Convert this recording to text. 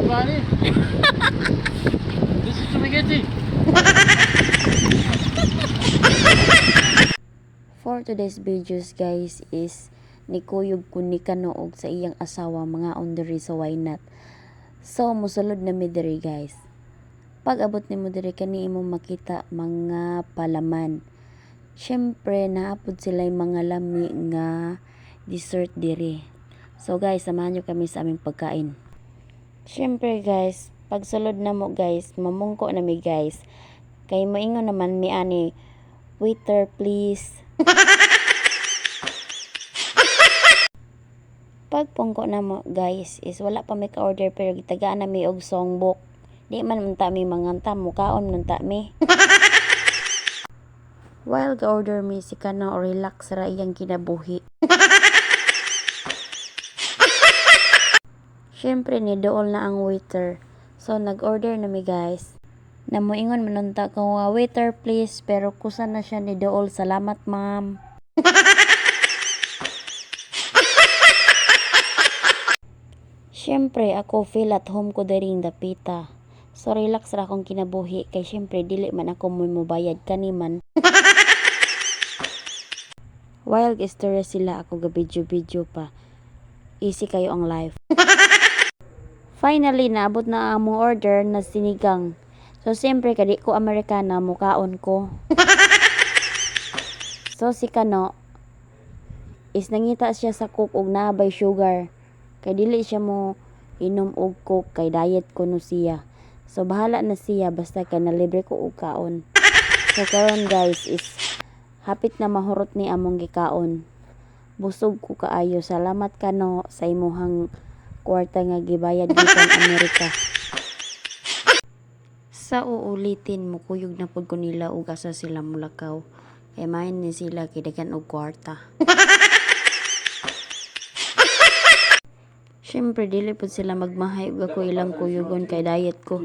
buddy. This is spaghetti. For today's videos guys is nikuyog ko ni Kanoog sa iyang asawa mga onderi sa why not. So musulod na mi diri guys. Pag abot ni mo diri kani imo makita mga palaman. Syempre naapod sila yung mga lami nga dessert diri. So guys, samahan nyo kami sa aming pagkain. Syempre guys, pag sulod na mo guys, mamungko na mi guys. Kay moingon naman mi ani, waiter please. Pag pungko na mo guys, is wala pa may ka-order pero gitagaan na mi og songbook. Di man unta mi manganta, mukaon nunta mi. While ga-order mi si Kano relax ra iyang kinabuhi. Syempre ni dool na ang waiter. So nag-order na mi guys. Na moingon manunta ko nga waiter please pero kusa na siya ni dool. Salamat ma'am. Syempre ako feel at home ko diring dapita. So relax ra akong kinabuhi kay syempre dili man ako mobayad kaniman. While istorya sila ako ga video pa. Easy kayo ang life. Finally naabot na ang among order na sinigang. So syempre kadi ko Amerikana mukaon ko. So si Kano is nangita siya sa coke og naabay sugar. Kay dili siya mo inom og coke kay diet ko no siya. So bahala na siya basta kay nalibre ko og kaon. So karon guys is hapit na mahurot ni among gikaon. Busog ko kaayo. Salamat Kano sa imuhang kwarta nga gibayad gikan Amerika. Sa uulitin mo kuyog na pud ko nila og asa sila mulakaw. Kay main ni sila kay daghan og kwarta. Syempre dili pud sila magmahay og ako ilang kuyugon kay diet ko.